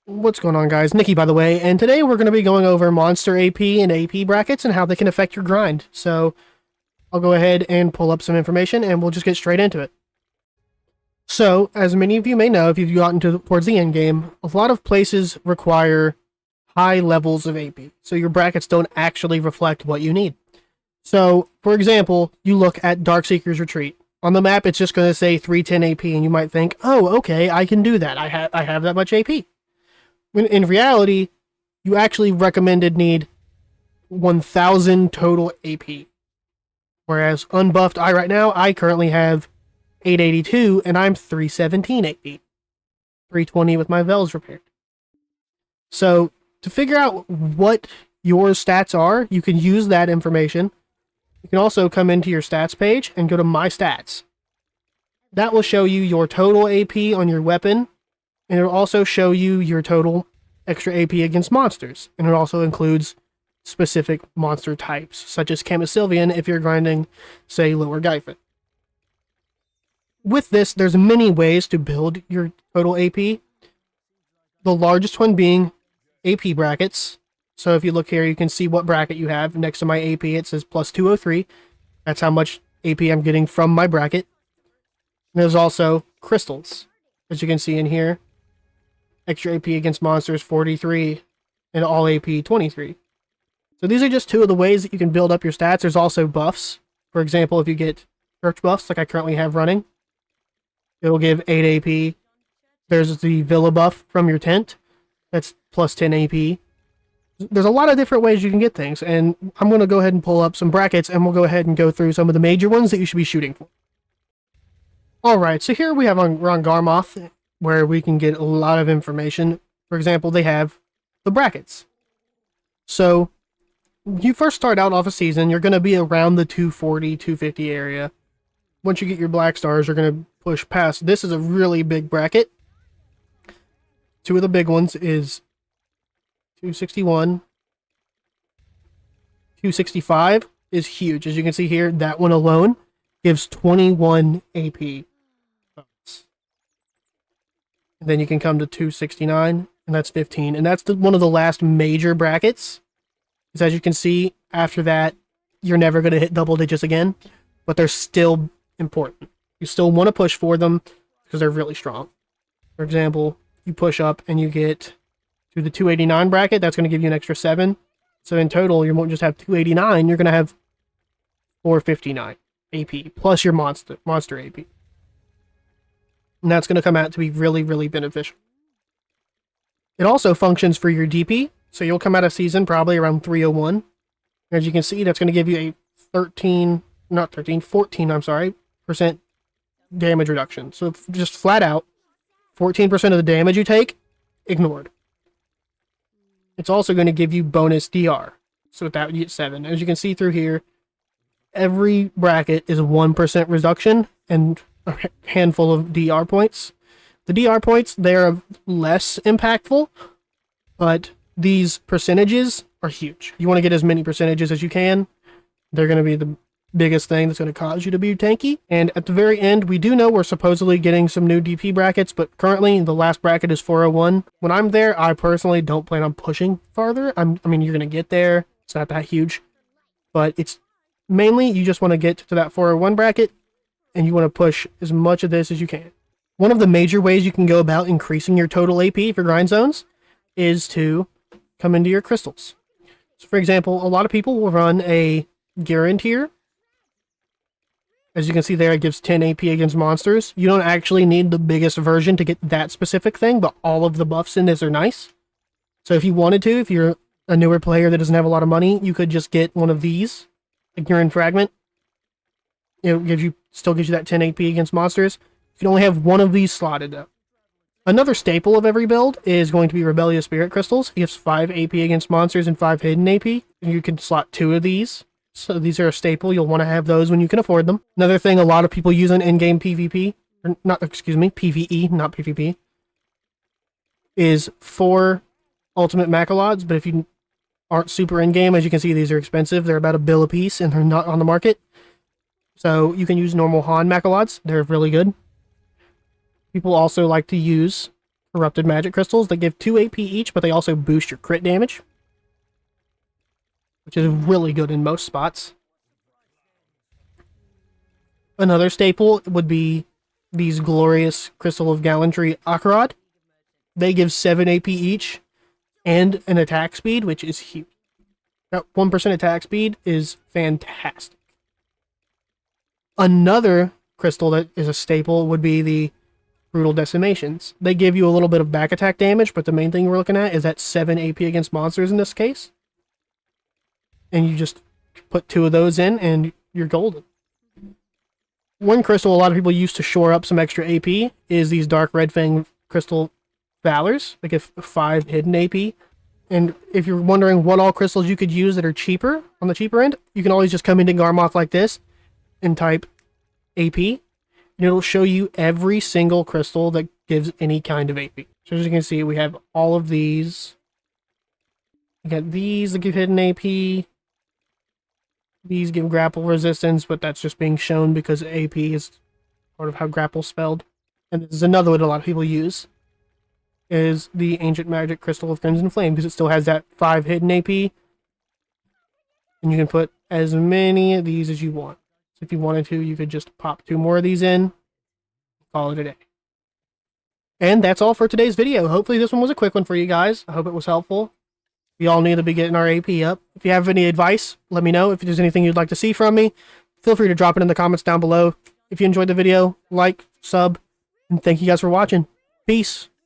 What's going on, guys? Nikki, by the way, and today we're going to be going over monster AP and AP brackets and how they can affect your grind. So I'll go ahead and pull up some information and we'll just get straight into it. So, as many of you may know, if you've gotten towards the end game, a lot of places require high levels of AP. So your brackets don't actually reflect what you need. So, for example, you look at Darkseeker's Retreat. On the map, it's just going to say 310 AP, and you might think, oh, okay, I can do that. I have that much AP. When in reality, you actually recommended need 1,000 total AP. Whereas unbuffed right now, I currently have 882 and I'm 317 AP. 320 with my Vels repaired. So to figure out what your stats are, you can use that information. You can also come into your stats page and go to My Stats. That will show you your total AP on your weapon, and it'll also show you your total extra AP against monsters. And it also includes specific monster types, such as Camasylvian if you're grinding, say, Lower Gyfit. With this, there's many ways to build your total AP. The largest one being AP brackets. So if you look here, you can see what bracket you have. Next to my AP, it says plus 203. That's how much AP I'm getting from my bracket. And there's also crystals, as you can see in here. Extra AP against monsters 43 and all AP 23. So these are just two of the ways that you can build up your stats. There's also buffs. For example, if you get church buffs like I currently have running, it'll give 8 AP. There's the villa buff from your tent. That's plus 10 AP. There's a lot of different ways you can get things, and I'm going to go ahead and pull up some brackets, and we'll go ahead and go through some of the major ones that you should be shooting for. Alright, so here we have we're on Garmoth, where we can get a lot of information. For example, they have the brackets. So, you first start out off a season, you're going to be around the 240, 250 area. Once you get your black stars, you're going to push past. This is a really big bracket. Two of the big ones is 261. 265 is huge. As you can see here, that one alone gives 21 AP. And then you can come to 269, and that's 15. And that's one of the last major brackets. Because as you can see, after that, you're never going to hit double digits again. But they're still important. You still want to push for them because they're really strong. For example, you push up and you get to the 289 bracket. That's going to give you an extra 7. So in total, you won't just have 289. You're going to have 459 AP plus your monster AP. And that's going to come out to be really, really beneficial. It also functions for your DP. So you'll come out of season probably around 301. As you can see, that's going to give you a 14 percent damage reduction. So just flat out, 14% of the damage you take, ignored. It's also going to give you bonus DR. So with that, you get 7. As you can see through here, every bracket is a 1% reduction and a handful of DR points. The DR points, they're less impactful, but these percentages are huge. You want to get as many percentages as you can. They're going to be the biggest thing that's going to cause you to be tanky. And at the very end, we do know we're supposedly getting some new DP brackets, but currently the last bracket is 401. When I'm there, I personally don't plan on pushing farther. I mean, you're going to get there. It's not that huge, but it's mainly you just want to get to that 401 bracket and you want to push as much of this as you can. One of the major ways you can go about increasing your total AP for grind zones is to come into your crystals. So for example, a lot of people will run a guarantee. As you can see there, it gives 10 AP against monsters. You don't actually need the biggest version to get that specific thing, but all of the buffs in this are nice. So if you wanted to, if you're a newer player that doesn't have a lot of money, you could just get one of these, like Urine Fragment. It still gives you that 10 AP against monsters. You can only have one of these slotted up. Another staple of every build is going to be Rebellious Spirit Crystals. It gives 5 AP against monsters and 5 hidden AP. And you can slot 2 of these. So these are a staple. You'll want to have those when you can afford them. Another thing a lot of people use in in-game PvP, or not, excuse me, PvE, not PvP, is 4 Ultimate Macalods. But if you aren't super in-game, as you can see, these are expensive. They're about $1 a piece, and they're not on the market. So you can use normal Han Macalods. They're really good. People also like to use Corrupted magic crystals. They give 2 AP each, but they also boost your crit damage, which is really good in most spots. Another staple would be these glorious Crystal of Gallantry Akarad. They give 7 AP each and an attack speed, which is huge. That 1% attack speed is fantastic. Another crystal that is a staple would be the Brutal Decimations. They give you a little bit of back attack damage, but the main thing we're looking at is that 7 AP against monsters in this case. And you just put 2 of those in and you're golden. One crystal a lot of people use to shore up some extra AP is these Dark Red Fang Crystal Valors. They give 5 hidden AP. And if you're wondering what all crystals you could use that are cheaper, on the cheaper end, you can always just come into Garmoth like this and type AP. And it'll show you every single crystal that gives any kind of AP. So as you can see, we have all of these. We got these that give hidden AP. These give grapple resistance, but that's just being shown because AP is part of how grapple's spelled. And this is another one a lot of people use, is the Ancient Magic Crystal of Crimson Flame, because it still has that 5 hidden AP. And you can put as many of these as you want. So if you wanted to, you could just pop 2 more of these in, call it a day. And that's all for today's video. Hopefully this one was a quick one for you guys. I hope it was helpful. We all need to be getting our AP up. If you have any advice, let me know. If there's anything you'd like to see from me, feel free to drop it in the comments down below. If you enjoyed the video, like, sub, and thank you guys for watching. Peace.